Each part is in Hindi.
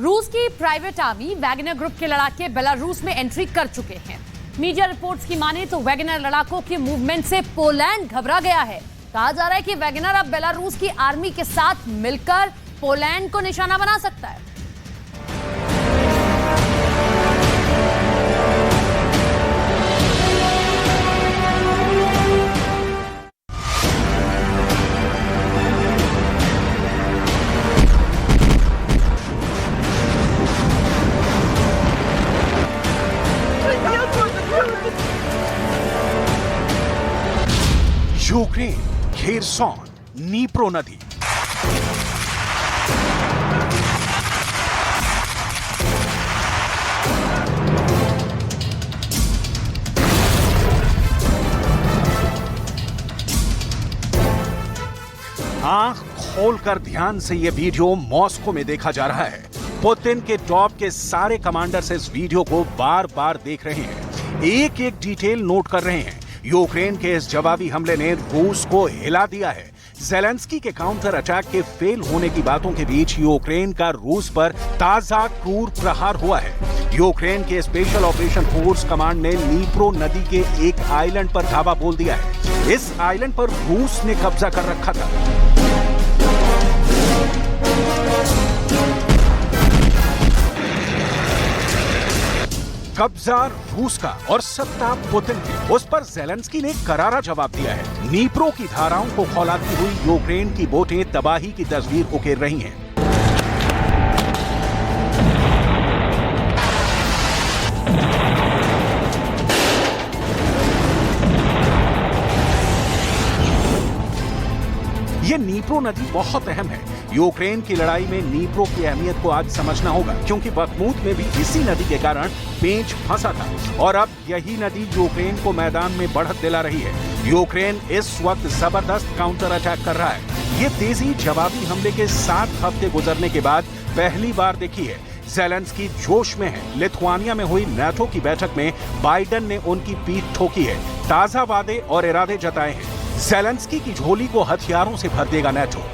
रूस की प्राइवेट आर्मी वैगनर ग्रुप के लड़ाके बेलारूस में एंट्री कर चुके हैं। मीडिया रिपोर्ट्स की माने तो वैगनर लड़ाकों के मूवमेंट से पोलैंड घबरा गया है। कहा जा रहा है कि वैगनर अब बेलारूस की आर्मी के साथ मिलकर पोलैंड को निशाना बना सकता है। यूक्रेन, खेरसॉन, नीप्रो नदी। आंख खोलकर ध्यान से यह वीडियो मॉस्को में देखा जा रहा है। पुतिन के टॉप के सारे कमांडर्स इस वीडियो को बार बार देख रहे हैं, एक एक डिटेल नोट कर रहे हैं। यूक्रेन के इस जवाबी हमले ने रूस को हिला दिया है। ज़ेलेंस्की के काउंटर अटैक के फेल होने की बातों के बीच यूक्रेन का रूस पर ताजा क्रूर प्रहार हुआ है। यूक्रेन के स्पेशल ऑपरेशन फोर्स कमांड ने नीप्रो नदी के एक आइलैंड पर धावा बोल दिया है। इस आइलैंड पर रूस ने कब्जा कर रखा था। कब्जा रूस का और सत्ता पुतिन की। उस पर ज़ेलेंस्की ने करारा जवाब दिया है। नीप्रो की धाराओं को खौलाती हुई यूक्रेन की बोटें तबाही की तस्वीर उकेर रही हैं। ये नीप्रो नदी बहुत अहम है। यूक्रेन की लड़ाई में नीप्रो की अहमियत को आज समझना होगा, क्योंकि बखमूत में भी इसी नदी के कारण पेंच फंसा था और अब यही नदी यूक्रेन को मैदान में बढ़त दिला रही है। यूक्रेन इस वक्त जबरदस्त काउंटर अटैक कर रहा है। ये तेजी जवाबी हमले के 7 हफ्ते गुजरने के बाद पहली बार देखी है। ज़ेलेंस्की जोश में है। लिथुआनिया में हुई नाटो की बैठक में बाइडेन ने उनकी पीठ ठोकी है, ताजा वादे और इरादे जताए हैं। ज़ेलेंस्की की झोली को हथियारों से भर देगा नाटो।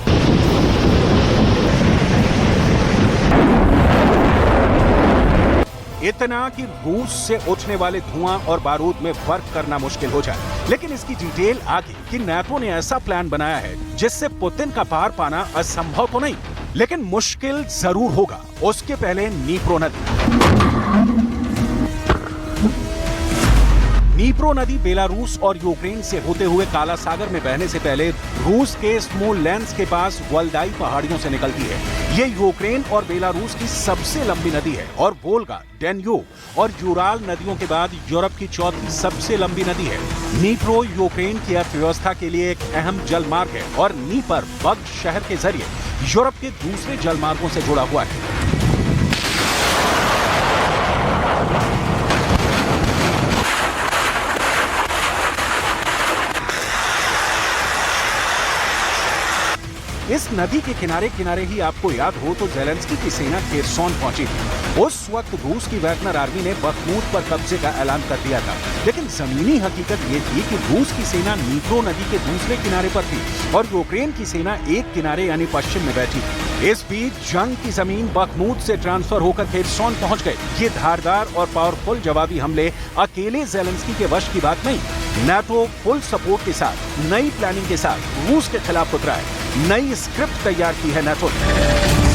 इतना कि रूस से उठने वाले धुआं और बारूद में फर्क करना मुश्किल हो जाए। लेकिन इसकी डिटेल आगे कि नाटो ने ऐसा प्लान बनाया है जिससे पुतिन का पार पाना असंभव तो नहीं, लेकिन मुश्किल जरूर होगा। उसके पहले नीप्रो नदी। नीप्रो नदी बेलारूस और यूक्रेन से होते हुए काला सागर में बहने से पहले रूस के स्मोलेंस्क के पास वल्दाई पहाड़ियों से निकलती है। ये यूक्रेन और बेलारूस की सबसे लंबी नदी है और वोल्गा, डेन्यूब और यूराल नदियों के बाद यूरोप की चौथी सबसे लंबी नदी है। नीप्रो यूक्रेन की अर्थव्यवस्था के लिए एक अहम जलमार्ग है और नीपर बग शहर के जरिए यूरोप के दूसरे जलमार्गों से जुड़ा हुआ है। इस नदी के किनारे किनारे ही आपको याद हो तो ज़ेलेंस्की की सेना खेरसॉन पहुंची थी। उस वक्त रूस की वैगनर आर्मी ने बखमूत पर कब्जे का ऐलान कर दिया था, लेकिन जमीनी हकीकत ये थी कि रूस की सेना नीप्रो नदी के दूसरे किनारे पर थी और यूक्रेन की सेना एक किनारे यानी पश्चिम में बैठी थी। इस बीच जंग की जमीन बखमूत से ट्रांसफर होकर खेरसॉन पहुंच गए। ये धारदार और पावरफुल जवाबी हमले अकेले ज़ेलेंस्की के वश की बात नहीं। नाटो फुल सपोर्ट के साथ, नई प्लानिंग के साथ रूस के खिलाफ उतरा है। नई स्क्रिप्ट तैयार की है नाटो ने।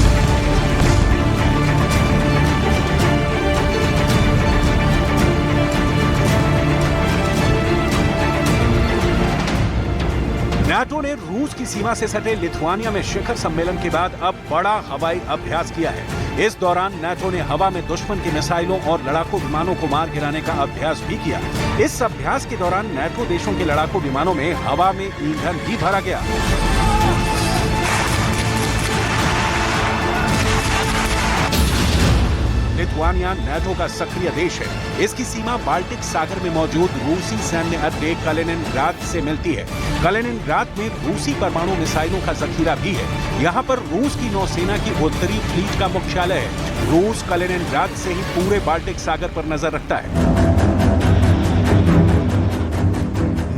नाटो ने रूस की सीमा से सटे लिथुआनिया में शिखर सम्मेलन के बाद अब बड़ा हवाई अभ्यास किया है। इस दौरान नाटो ने हवा में दुश्मन की मिसाइलों और लड़ाकू विमानों को मार गिराने का अभ्यास भी किया। इस अभ्यास के दौरान नाटो देशों के लड़ाकू विमानों में हवा में ईंधन भी भरा गया। लिथुआनिया नाटो का सक्रिय देश है। इसकी सीमा बाल्टिक सागर में मौजूद रूसी सैन्य अड्डे कलिनिनग्राद से मिलती है। कलिनिनग्राद में रूसी परमाणु मिसाइलों का जखीरा भी है। यहाँ पर रूस की नौसेना की उत्तरी फ्लीट का मुख्यालय है। रूस कलिनिनग्राद से ही पूरे बाल्टिक सागर पर नजर रखता है।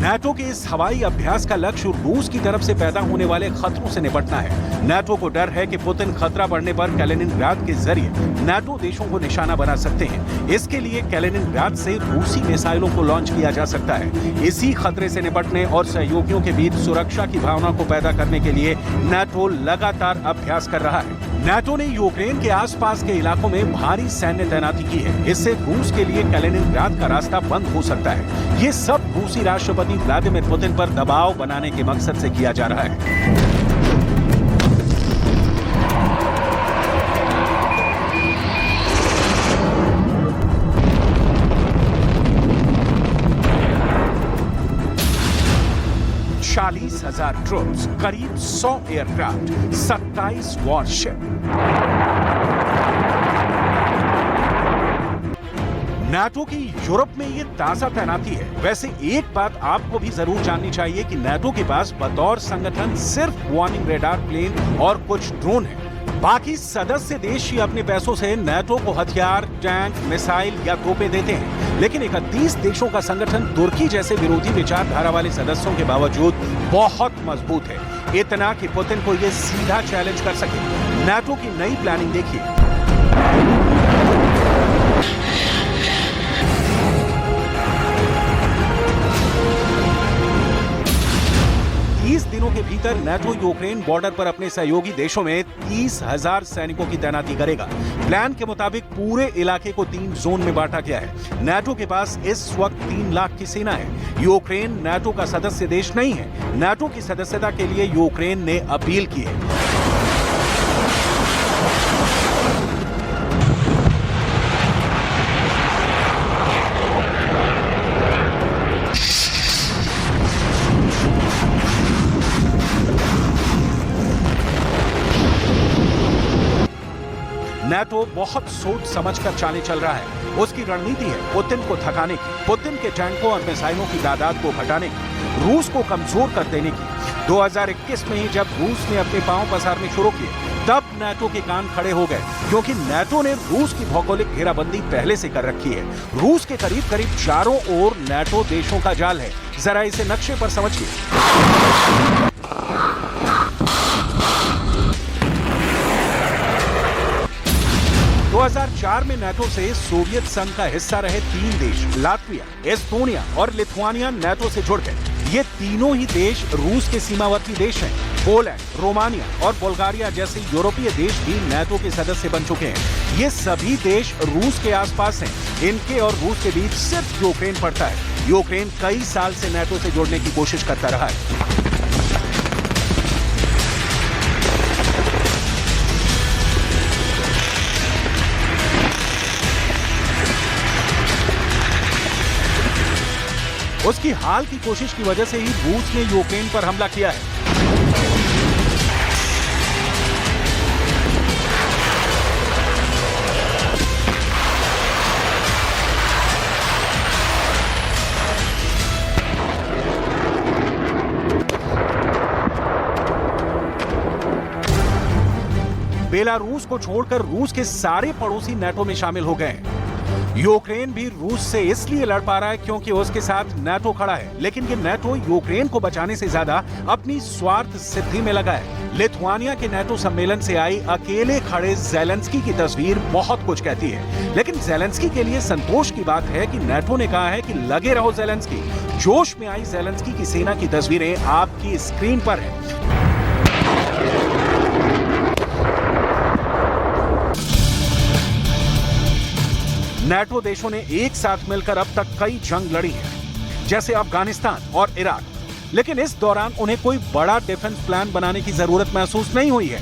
नाटो के इस हवाई अभ्यास का लक्ष्य रूस की तरफ से पैदा होने वाले खतरों से निपटना है। नाटो को डर है कि पुतिन खतरा बढ़ने पर कैलिनिनग्राड के जरिए नाटो देशों को निशाना बना सकते हैं। इसके लिए कैलिनिनग्राड से रूसी मिसाइलों को लॉन्च किया जा सकता है। इसी खतरे से निपटने और सहयोगियों के बीच सुरक्षा की भावना को पैदा करने के लिए नाटो लगातार अभ्यास कर रहा है। नाटो ने यूक्रेन के आसपास के इलाकों में भारी सैन्य तैनाती की है। इससे रूस के लिए कैलिनिनग्राड का रास्ता बंद हो सकता है। ये सब रूसी राष्ट्रपति व्लादिमीर पुतिन पर दबाव बनाने के मकसद से किया जा रहा है। हजार ट्रूप्स, करीब 100 एयरक्राफ्ट, 27 वॉरशिप। नाटो की यूरोप में ये ताजा तैनाती है। वैसे एक बात आपको भी जरूर जाननी चाहिए कि नाटो के पास बतौर संगठन सिर्फ वार्निंग रेडार प्लेन और कुछ ड्रोन है। बाकी सदस्य देश ही अपने पैसों से नाटो को हथियार, टैंक, मिसाइल या तोपें देते हैं। लेकिन 31 देशों का संगठन तुर्की जैसे विरोधी विचारधारा वाले सदस्यों के बावजूद बहुत मजबूत है। इतना कि पुतिन को यह सीधा चैलेंज कर सके। नाटो की नई प्लानिंग देखिए। 30 दिनों के भीतर नाटो यूक्रेन बॉर्डर पर अपने सहयोगी देशों में 30,000 सैनिकों की तैनाती करेगा। प्लान के मुताबिक पूरे इलाके को 3 जोन में बांटा गया है। नाटो के पास इस वक्त 3 लाख की सेना है। यूक्रेन नाटो का सदस्य देश नहीं है। नाटो की सदस्यता के लिए यूक्रेन ने अपील की है। नाटो बहुत सोच समझकर चाले चल रहा है। उसकी रणनीति है पुतिन को थकाने की, पुतिन के टैंकों और मिसाइलों की तादाद को घटाने की, रूस को कमजोर कर देने की। 2021 में ही जब रूस ने अपने पांव पसारने शुरू किए, तब नाटो के कान खड़े हो गए, क्योंकि नाटो ने रूस की भौगोलिक घेराबंदी पहले से कर रखी है। रूस के करीब करीब चारों ओर नाटो देशों का जाल है। जरा इसे नक्शे पर समझिए। 2004 में नाटो से सोवियत संघ का हिस्सा रहे 3 देश लातविया, एस्टोनिया और लिथुआनिया नाटो से जुड़ गए। ये तीनों ही देश रूस के सीमावर्ती देश हैं। पोलैंड, रोमानिया और बुल्गारिया जैसे यूरोपीय देश भी नाटो के सदस्य बन चुके हैं। ये सभी देश रूस के आसपास हैं। इनके और रूस के बीच सिर्फ यूक्रेन पड़ता है। यूक्रेन कई साल से नाटो से जुड़ने की कोशिश करता रहा है। उसकी हाल की कोशिश की वजह से ही रूस ने यूक्रेन पर हमला किया है। बेलारूस को छोड़कर रूस के सारे पड़ोसी नाटो में शामिल हो गए हैं। यूक्रेन भी रूस से इसलिए लड़ पा रहा है क्योंकि उसके साथ नाटो खड़ा है, लेकिन ये नाटो यूक्रेन को बचाने से ज्यादा अपनी स्वार्थ सिद्धि में लगा है। लिथुआनिया के नाटो सम्मेलन से आई अकेले खड़े ज़ेलेंस्की की तस्वीर बहुत कुछ कहती है, लेकिन ज़ेलेंस्की के लिए संतोष की बात है कि नाटो ने कहा है कि लगे रहो ज़ेलेंस्की। जोश में आई ज़ेलेंस्की की सेना की तस्वीरें आपकी स्क्रीन पर है। नाटो देशों ने एक साथ मिलकर अब तक कई जंग लड़ी हैं, जैसे अफगानिस्तान और इराक, लेकिन इस दौरान उन्हें कोई बड़ा डिफेंस प्लान बनाने की जरूरत महसूस नहीं हुई है।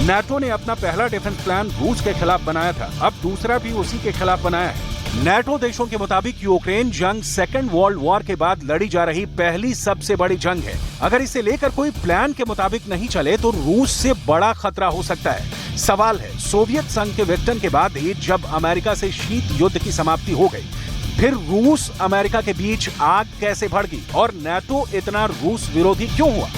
नाटो ने अपना पहला डिफेंस प्लान रूस के खिलाफ बनाया था, अब दूसरा भी उसी के खिलाफ बनाया है। नाटो देशों के मुताबिक यूक्रेन जंग सेकेंड वर्ल्ड वॉर के बाद लड़ी जा रही पहली सबसे बड़ी जंग है। अगर इसे लेकर कोई प्लान के मुताबिक नहीं चले तो रूस से बड़ा खतरा हो सकता है। सवाल है, सोवियत संघ के विघटन के बाद ही जब अमेरिका से शीत युद्ध की समाप्ति हो गई, फिर रूस अमेरिका के बीच आग कैसे भड़ गई और नाटो इतना रूस विरोधी क्यों हुआ?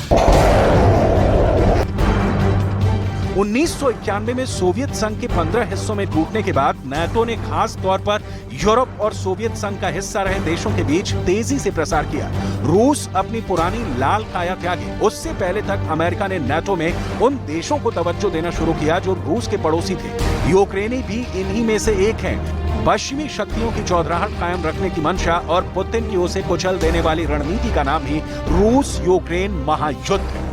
1991 में सोवियत संघ के 15 हिस्सों में टूटने के बाद नाटो ने खास तौर पर यूरोप और सोवियत संघ का हिस्सा रहे देशों के बीच तेजी से प्रसार किया। रूस अपनी पुरानी लाल काया त्यागी। उससे पहले तक अमेरिका ने नाटो में उन देशों को तवज्जो देना शुरू किया जो रूस के पड़ोसी थे। यूक्रेनी भी इन्हीं में से एक है। पश्चिमी शक्तियों की चौधराहट कायम रखने की मंशा और पुतिन की उसे कुचल देने वाली रणनीति का नाम ही रूस यूक्रेन महायुद्ध है।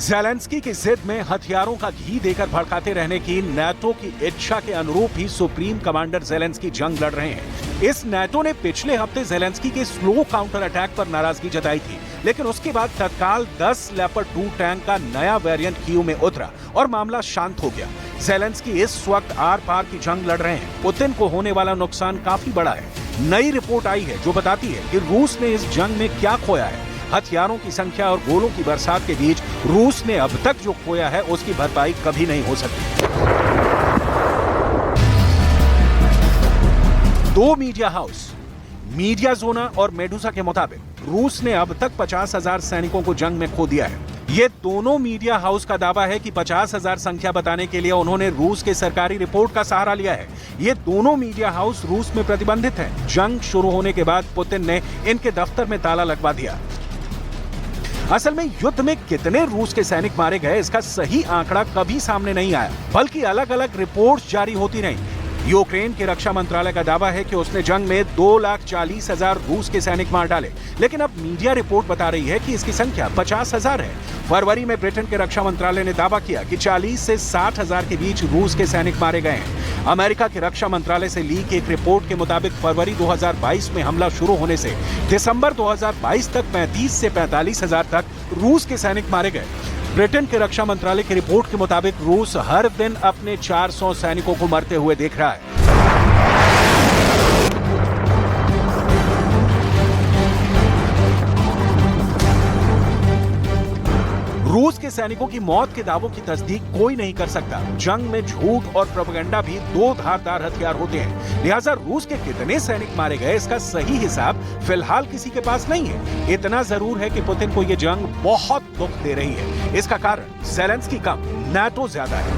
ज़ेलेंस्की की जिद में हथियारों का घी देकर भड़काते रहने की नाटो की इच्छा के अनुरूप ही सुप्रीम कमांडर ज़ेलेंस्की जंग लड़ रहे हैं। इस नाटो ने पिछले हफ्ते ज़ेलेंस्की के स्लो काउंटर अटैक पर नाराजगी जताई थी, लेकिन उसके बाद तत्काल 10 लेपर्ड 2 टैंक का नया वेरिएंट कीव में उतरा और मामला शांत हो गया। ज़ेलेंस्की इस वक्त आर पार की जंग लड़ रहे हैं। पुतिन को होने वाला नुकसान काफी बड़ा है। नई रिपोर्ट आई है जो बताती है कि रूस ने इस जंग में क्या खोया है। हथियारों की संख्या और गोलों की बरसात के बीच रूस ने अब तक जो खोया है उसकी भरपाई कभी नहीं हो सकती। 2 मीडिया हाउस, मीडिया जोना और मेडुसा के मुताबिक रूस ने अब तक 50,000 सैनिकों को जंग में खो दिया है। ये दोनों मीडिया हाउस का दावा है कि 50,000 संख्या बताने के लिए उन्होंने रूस के सरकारी रिपोर्ट का सहारा लिया है। ये दोनों मीडिया हाउस रूस में प्रतिबंधित हैं। जंग शुरू होने के बाद पुतिन ने इनके दफ्तर में ताला लगवा दिया। असल में युद्ध में कितने रूस के सैनिक मारे गए इसका सही आंकड़ा कभी सामने नहीं आया, बल्कि अलग अलग रिपोर्ट्स जारी होती रहीं। यूक्रेन के रक्षा मंत्रालय का दावा है कि उसने जंग में 2,40,000 रूस के सैनिक मार डाले, लेकिन अब मीडिया रिपोर्ट बता रही है कि इसकी संख्या 50,000 है। फरवरी में ब्रिटेन के रक्षा मंत्रालय ने दावा किया कि 40 से 60,000 के बीच रूस के सैनिक मारे गए हैं। अमेरिका के रक्षा मंत्रालय से लीक एक रिपोर्ट के मुताबिक फरवरी 2022 में हमला शुरू होने से दिसंबर 2022 तक 35 से 45,000 तक रूस के सैनिक मारे गए। ब्रिटेन के रक्षा मंत्रालय की रिपोर्ट के मुताबिक रूस हर दिन अपने 400 सैनिकों को मरते हुए देख रहा है। रूस के सैनिकों की मौत के दावों की तस्दीक कोई नहीं कर सकता। जंग में झूठ और प्रोपेगेंडा भी 2 धारदार हथियार होते हैं। लिहाजा रूस के कितने सैनिक मारे गए इसका सही हिसाब फिलहाल किसी के पास नहीं है। इतना जरूर है कि पुतिन को यह जंग बहुत दुख दे रही है। इसका कारण ज़ेलेंस्की कम, नाटो ज्यादा है।